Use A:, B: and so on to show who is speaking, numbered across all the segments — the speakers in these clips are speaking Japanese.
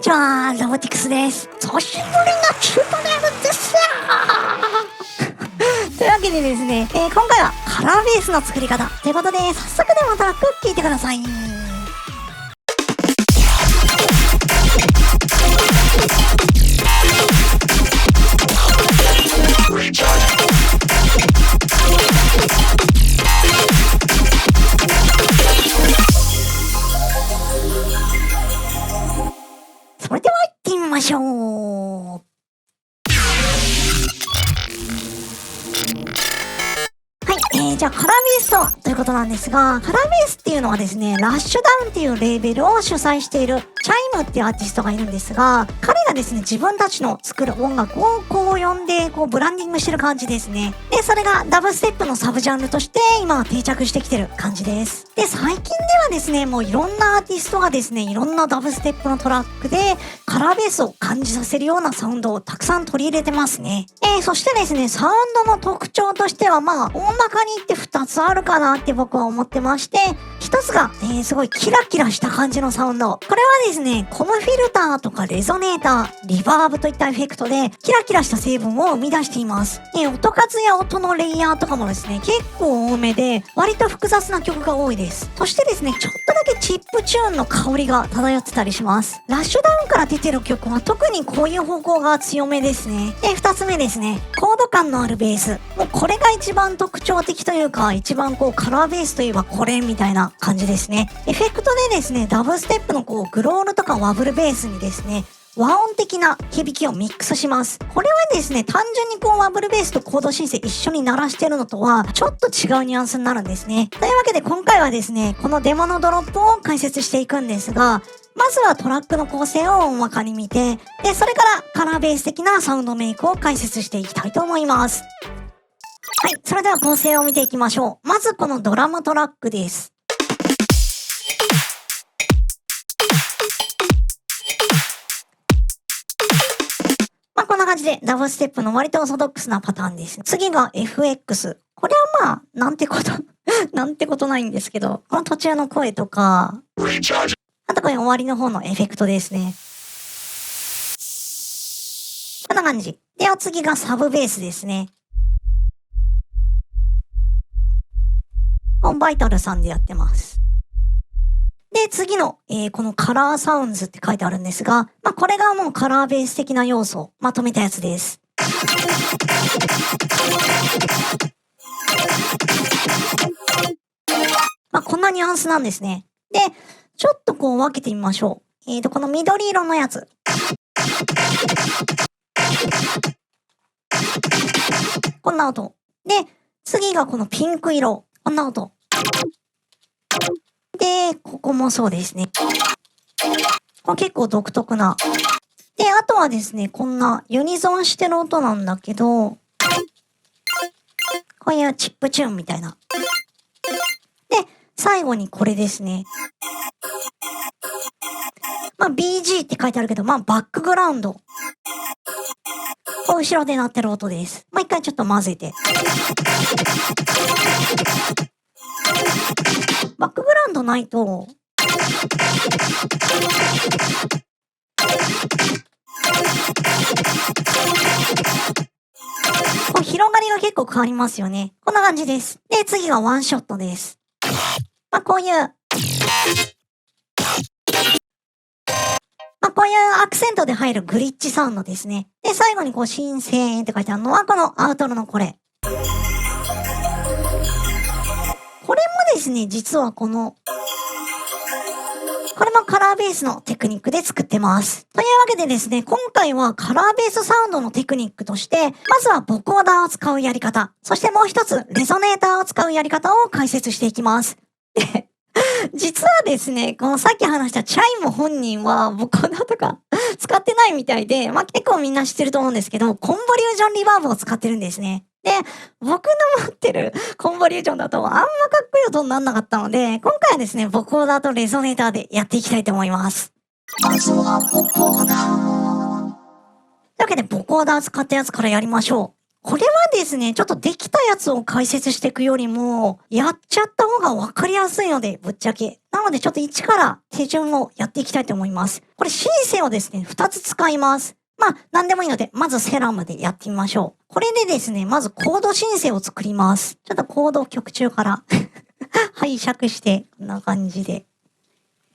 A: ちは、ロボティクスです。久しぶりのチュートリアルですよというわけでですね、今回はカラーベースの作り方ということで、早速でもトラック聴いてください。それでは行ってみましょう。じゃあカラーベースということなんですが、カラーベースっていうのはですね、ラッシュダウンっていうレーベルを主催しているチャイムっていうアーティストがいるんですが、彼がですね、自分たちの作る音楽を呼んでブランディングしてる感じですね。で、それがダブステップのサブジャンルとして今は定着してきてる感じです。で、最近ではですね、もういろんなアーティストがですね、いろんなダブステップのトラックでカラーベースを感じさせるようなサウンドをたくさん取り入れてますね。そしてですね、サウンドの特徴としては大まかに言って2つあるかなって僕は思ってまして、1つが、すごいキラキラした感じのサウンド。これはですね、コムフィルターとかレゾネーター、リバーブといったエフェクトでキラキラした成分を生み出しています。音数や音のレイヤーとかもですね、結構多めで割と複雑な曲が多いです。そしてですね、ちょっとだけチップチューンの香りが漂ってたりします。ラッシュダウンから出てる曲は特にこういう方向が強めですね。で、2つ目ですね、コード感のあるベース。もうこれが一番特徴的というか、一番カラーベースといえばこれみたいな感じですね。エフェクトでですね、ダブステップのグロールとかワブルベースにですね、和音的な響きをミックスします。これはですね、単純にワブルベースとコードシンセ一緒に鳴らしてるのとはちょっと違うニュアンスになるんですね。というわけで今回はですね、このデモのドロップを解説していくんですが、まずはトラックの構成を大まかに見て、で、それからカラーベース的なサウンドメイクを解説していきたいと思います。はい、それでは構成を見ていきましょう。まずこのドラムトラックです。こんな感じでダブステップの割とオーソドックスなパターンです。次が FX。これはなんてことないんですけど、この途中の声とか、あとこれ終わりの方のエフェクトですね。こんな感じ。では次がサブベースですね。バイタルさんでやってます。で、次の、このカラーサウンズって書いてあるんですが、これがもうカラーベース的な要素をまとめたやつです。こんなニュアンスなんですね。で、ちょっと分けてみましょう。この緑色のやつ。こんな音。で、次がこのピンク色。こんな音。で、ここもそうですね。これ結構独特な。で、あとはですね、こんなユニゾンしてる音なんだけど、こういうチップチューンみたいな。で、最後にこれですね。BG って書いてあるけど、バックグラウンド。後ろで鳴ってる音です。一回ちょっと混ぜて。バックグラウンドないと、広がりが結構変わりますよね。こんな感じです。で、次がワンショットです。こういうアクセントで入るグリッチサウンドですね。で、最後にシンセーンって書いてあるのはこのアウトロのこれ。これもですね、実はこれもカラーベースのテクニックで作ってます。というわけでですね、今回はカラーベースサウンドのテクニックとして、まずはボコーダーを使うやり方、そしてもう一つ、レゾネーターを使うやり方を解説していきます。で、実はですね、このさっき話したチャイム本人はボコーダーとか使ってないみたいで、結構みんな知ってると思うんですけど、コンボリュージョンリバーブを使ってるんですね。で、僕の持ってるコンボリュージョンだとあんまかっこいい音にならなかったので、今回はですね、ボコーダーとレゾネーターでやっていきたいと思います。まずはボコーダー。というわけで、ボコーダー使ったやつからやりましょう。これはですね、ちょっとできたやつを解説していくよりも、やっちゃった方がわかりやすいので、ぶっちゃけ。なのでちょっと一から手順をやっていきたいと思います。これシンセをですね、2つ使います。まあ、なんでもいいので、まずセラムでやってみましょう。これでですね、まずコードシンセを作ります。ちょっとコードを曲中から拝借して、こんな感じで、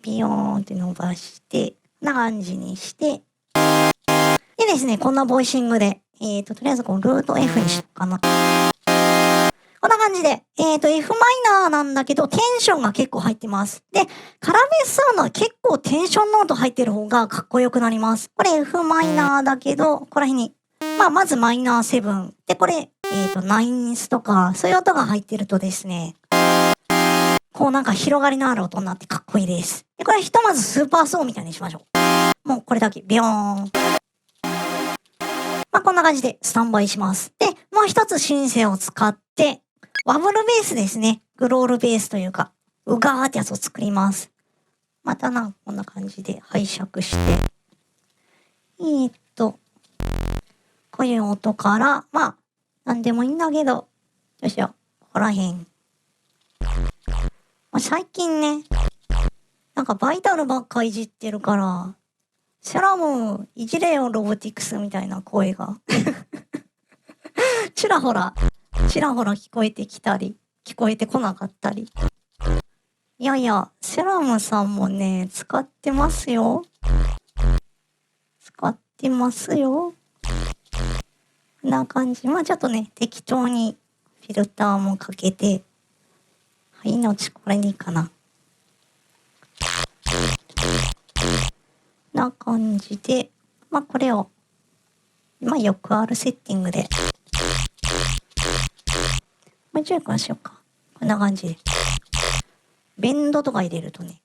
A: ビヨーンって伸ばして、こんな感じにして、でですね、こんなボイシングで、とりあえずこうルート F にしようかな。こんな感じで、F マイナーなんだけど、テンションが結構入ってます。で、カラベースサウンドは結構テンションノート入ってる方がかっこよくなります。これ F マイナーだけど、ここら辺に、まずマイナー7。で、これ、ナインスとか、そういう音が入ってるとですね、こうなんか広がりのある音になってかっこいいです。で、これひとまずスーパーソーみたいにしましょう。もうこれだけ、ビヨーン。こんな感じでスタンバイします。で、もう一つシンセを使って、ワブルベースですね。グロールベースというか、うがーってやつを作ります。またこんな感じで拝借して。こういう音から、なんでもいいんだけど、よいしょ、ここら辺。最近ね、なんかバイタルばっかいじってるから、セラムいじれよロボティクスみたいな声がちらほら聞こえてきたり、聞こえてこなかったり。いやいや、セラムさんもね、使ってますよ。使ってますよ。こんな感じ。ちょっとね、適当にフィルターもかけて、はい、後これでいいかな。な感じで、これを、よくあるセッティングで、もうちょいこうしようか。こんな感じで。ベンドとか入れるとね、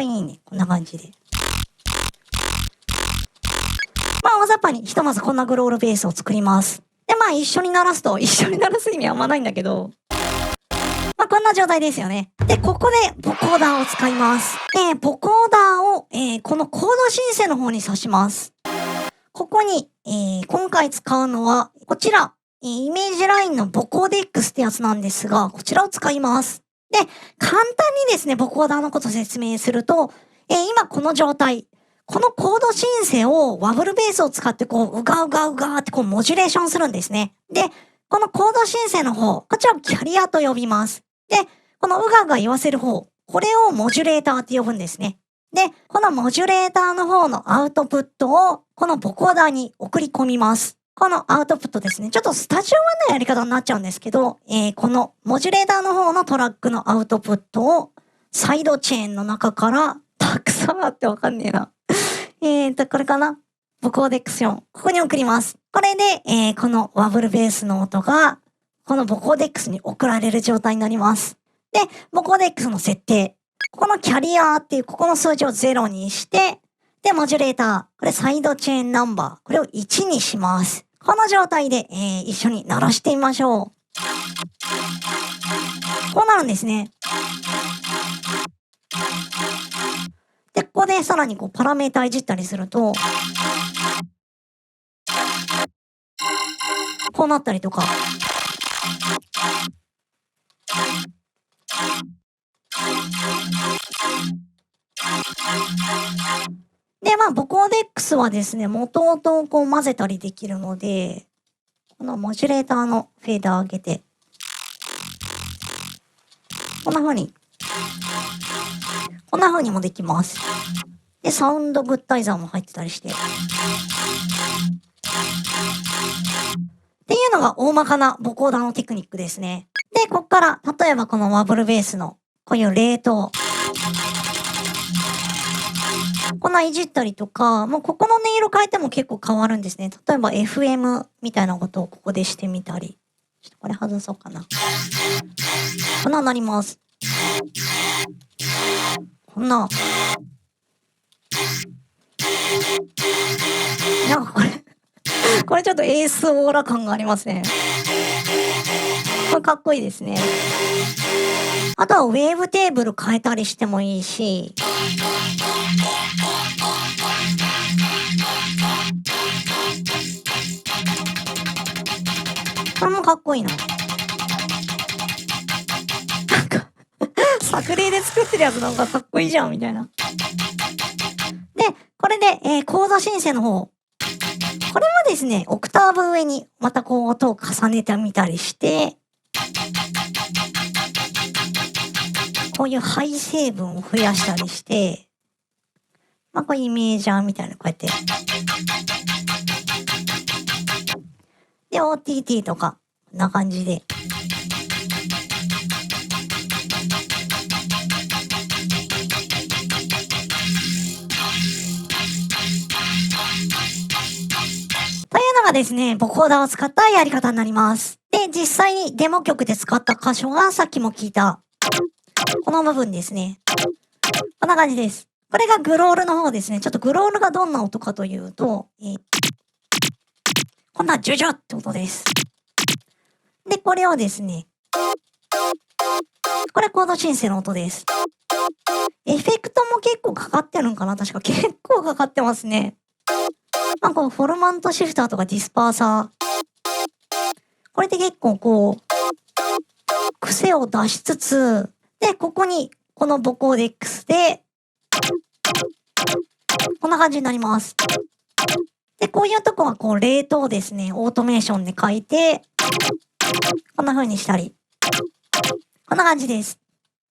A: いいね。こんな感じで。大雑把にひとまずこんなグロールベースを作ります。で、一緒に鳴らす意味はあんまないんだけど、こんな状態ですよね。で、ここでボコーダーを使います。で、ボコーダーを、このコードシンセの方に挿します。ここに、今回使うのは、こちら、イメージラインのボコーデックスってやつなんですが、こちらを使います。で、簡単にですね、ボコーダーのことを説明すると、今この状態、このコードシンセをワブルベースを使ってうがうがうがーってモジュレーションするんですね。で、このコードシンセの方、こちらをキャリアと呼びます。で、このうがうが言わせる方、これをモジュレーターって呼ぶんですね。で、このモジュレーターの方のアウトプットを、このボコーダーに送り込みます。このアウトプットですね。ちょっとスタジオ1のやり方になっちゃうんですけど、このモジュレーターの方のトラックのアウトプットを、サイドチェーンの中から、たくさんあってわかんねえな。これかな？ボコーデックス4。ここに送ります。これで、このワブルベースの音が、このボコーデックスに送られる状態になります。で、ボコーデックスの設定。ここのキャリアーっていうここの数字を0にして、で、モジュレーター。これサイドチェーンナンバー。これを1にします。この状態で、一緒に鳴らしてみましょう。こうなるんですね。で、ここでさらにパラメータいじったりすると、こうなったりとか。で、ボコーデックスはですね、元々を混ぜたりできるので、このモジュレーターのフェーダー上げて、こんな風にもできます。で、サウンドグッダイザーも入ってたりして。っていうのが大まかなボコーダーのテクニックですね。で、こっから、例えばこのワブルベースの、こういうレートを、こんないじったりとか、もうここの音色変えても結構変わるんですね。例えば FM みたいなことをここでしてみたり。ちょっとこれ外そうかな。こんななります。こんな。なんかこれちょっとエースオーラ感がありますね。これかっこいいですね。あとはウェーブテーブル変えたりしてもいいし、かっこいいな。なんか作例で作ってるやつなんかかっこいいじゃん、みたいな。で、これで、コード申請の方。これもですね、オクターブ上にまたこう音を重ねてみたりして、こういうハイ成分を増やしたりして、まあこういうイメージャーみたいなこうやって。で、OTT とか、こんな感じで。というのがですね、ボコーダーを使ったやり方になります。で、実際にデモ曲で使った箇所がさっきも聞いた、この部分ですね。こんな感じです。これがグロールの方ですね。ちょっとグロールがどんな音かというと、こんなジュジュって音です。で、これをですね、これコードシンセの音です。エフェクトも結構かかってるんかな？確か結構かかってますね。まあ、こう、フォルマントシフターとかディスパーサー。これで結構こう、癖を出しつつ、で、ここに、このボコーデックスで、こんな感じになります。で、こういうとこはこう、レートをですね、オートメーションで書いて、こんな風にしたり。こんな感じです。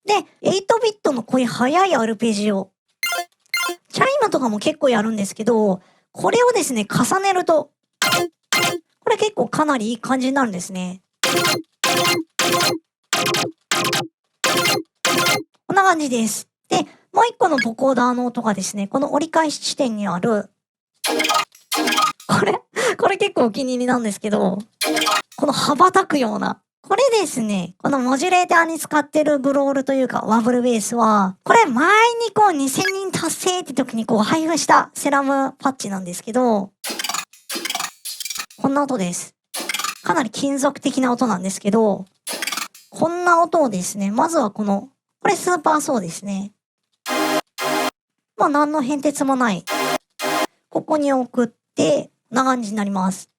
A: で、8ビットのこういう速いアルペジオ。チャイムとかも結構やるんですけど、これをですね、重ねると、これ結構かなりいい感じになるんですね。こんな感じです。で、もう一個のボコーダーの音がですね、この折り返し地点にある、これ結構お気に入りなんですけど、この羽ばたくような、これですね、このモジュレーターに使ってるグロールというかワブルベースは、これ前にこう2000人達成って時にこう配布したセラムパッチなんですけど、こんな音です。かなり金属的な音なんですけど、こんな音をですね、まずはこれスーパーソーですね。まあ何の変哲もない。ここに送って、こんな感じになります。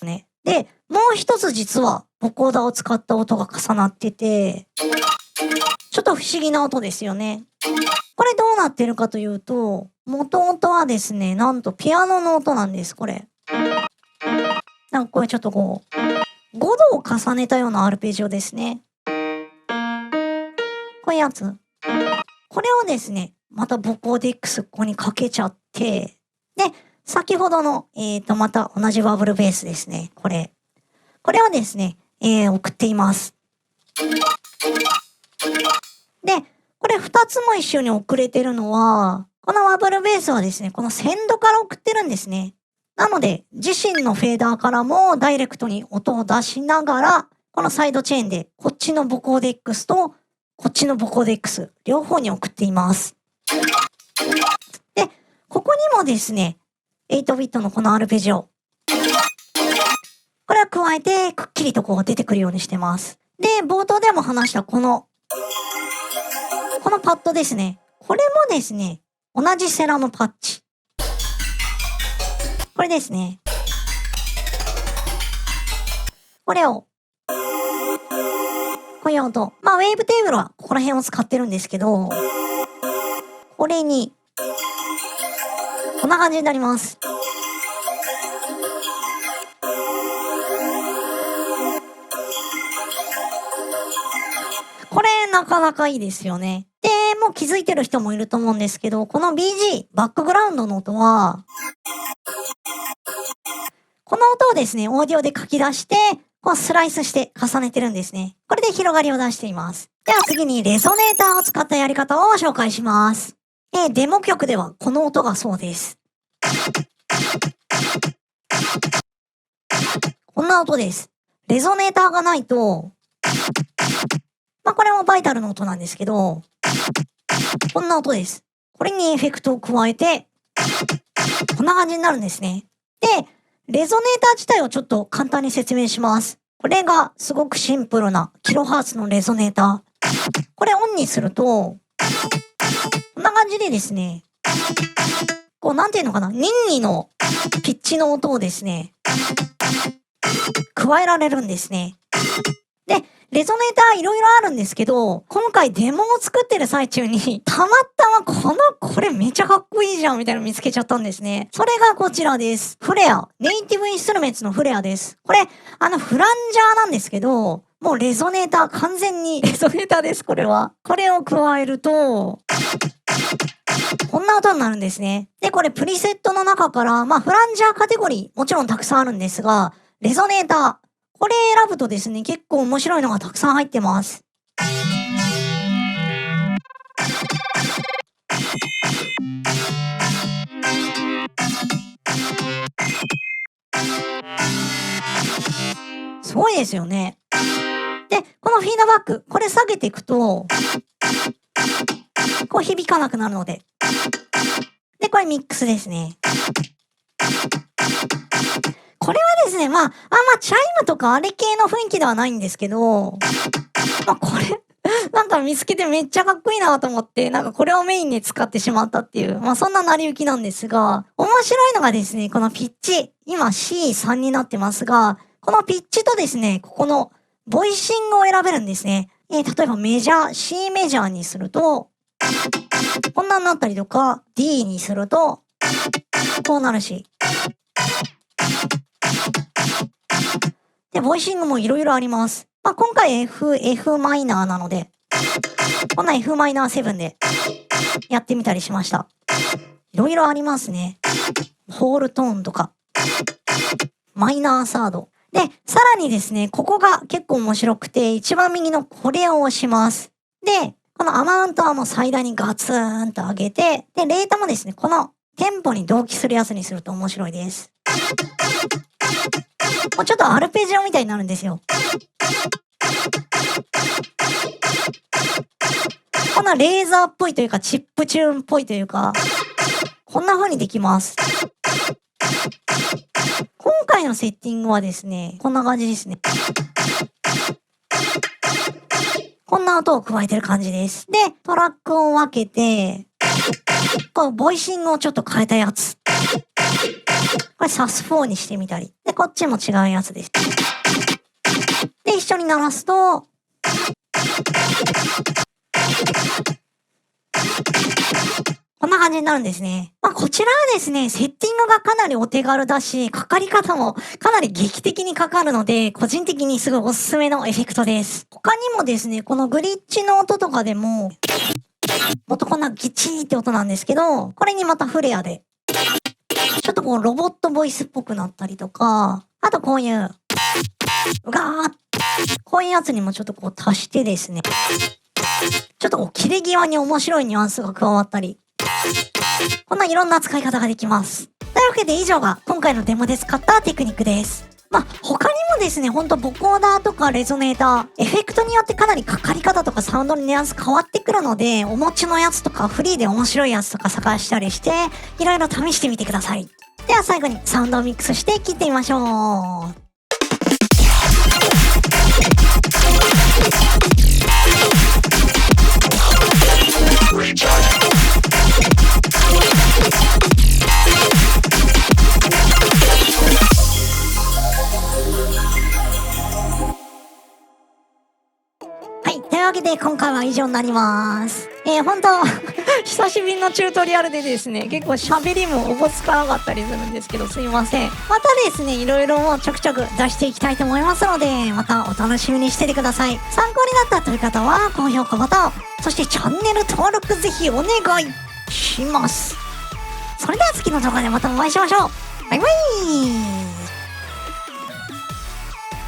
A: ね。で、もう一つ実は、ボコーダーを使った音が重なってて、ちょっと不思議な音ですよね。これどうなってるかというと、元々はですね、なんとピアノの音なんです、これ。なんかこれちょっとこう、5度を重ねたようなアルペジオですね。こういうやつ。これをですね、またボコーデックスここにかけちゃって、で、先ほどの、また同じワブルベースですね。これをですね、送っています。で、これ2つも一緒に送れてるのは、このワブルベースはですね、このセンドから送ってるんですね。なので、自身のフェーダーからもダイレクトに音を出しながら、このサイドチェーンで、こっちのボコーデックスと、こっちのボコーデックス、両方に送っています。で、ここにもですね、8ビットのこのアルペジオ。これは加えて、くっきりとこう出てくるようにしてます。で、冒頭でも話したこのパッドですね。これもですね、同じセラムパッチ。これですね。これを、こういう音。まあ、ウェーブテーブルはここら辺を使ってるんですけど、これに、こんな感じになります。これ、なかなかいいですよね。で、もう気づいてる人もいると思うんですけど、この BG、バックグラウンドの音は、この音をですね、オーディオで書き出して、こうスライスして重ねてるんですね。これで広がりを出しています。では次にレゾネーターを使ったやり方を紹介します。デモ曲ではこの音がそうです。こんな音です。レゾネーターがないと、まあ、これもバイタルの音なんですけど、こんな音です。これにエフェクトを加えて、こんな感じになるんですね。で、レゾネーター自体をちょっと簡単に説明します。これがすごくシンプルなキロハーツのレゾネーター。これオンにすると、こんな感じでですね、こうなんていうのかな、任意のピッチの音をですね、加えられるんですね。で、レゾネーターいろいろあるんですけど、今回デモを作ってる最中に、たまたまこれめっちゃかっこいいじゃんみたいなの見つけちゃったんですね。それがこちらです。フレア。ネイティブインストゥルメンツのフレアです。これ、フランジャーなんですけど、もうレゾネーター、完全にレゾネーターです、これは。これを加えると、こんな音になるんですね。で、これプリセットの中から、フランジャーカテゴリー、もちろんたくさんあるんですが、レゾネーター。これ選ぶとですね、結構面白いのがたくさん入ってます。すごいですよね。で、このフィードバック、これ下げていくと、こう響かなくなるので。で、これミックスですね。これはですね、チャイムとかあれ系の雰囲気ではないんですけど、これ、なんか見つけてめっちゃかっこいいなと思って、なんかこれをメインに使ってしまったっていう、そんな成り行きなんですが、面白いのがですね、このピッチ、今 C3 になってますが、このピッチとですね、ここのボイシングを選べるんですね。例えばメジャー、C メジャーにすると、こんなになったりとか、D にすると、こうなるし。で、ボイシングもいろいろあります。今回 F マイナーなので、こんな F マイナー7でやってみたりしました。いろいろありますね。ホールトーンとか、マイナーサード。で、さらにですね、ここが結構面白くて、一番右のこれを押します。で、このアマウントはもう最大にガツーンと上げて、で、レートもですね、このテンポに同期するやつにすると面白いです。もうちょっとアルペジオみたいになるんですよ。こんなレーザーっぽいというか、チップチューンっぽいというか、こんな風にできます。今回のセッティングはですね、こんな感じですね。こんな音を加えてる感じです。で、トラックを分けて、このボイシングをちょっと変えたやつ。これサス4にしてみたり。で、こっちも違うやつです。で、一緒に鳴らすと、こんな感じになるんですね。こちらはですね、セッティングがかなりお手軽だし、かかり方もかなり劇的にかかるので、個人的にすごいおすすめのエフェクトです。他にもですね、このグリッチの音とかでも、もっとこんなギチーって音なんですけど、これにまたフレアで、ちょっとこうロボットボイスっぽくなったりとか、あとこういう、うがーこういうやつにもちょっとこう足してですね、ちょっとこう切れ際に面白いニュアンスが加わったり、こんないろんな使い方ができます。というわけで以上が今回のデモで使ったテクニックです。他にもですね、ほんとボコーダーとかレゾネーター、エフェクトによってかなりかかり方とかサウンドのニュアンス変わってくるので、お持ちのやつとかフリーで面白いやつとか探したりして、いろいろ試してみてください。では最後にサウンドをミックスして切ってみましょう。というわけで今回は以上になります。本当久しぶりのチュートリアルでですね、結構喋りもおぼつかなかったりするんですけど、すいません。またですね、いろいろもうちょくちょく出していきたいと思いますので、またお楽しみにしててください。参考になったという方は高評価ボタン、そしてチャンネル登録ぜひお願いします。それでは次の動画でまたお会いしましょう。バイバイ。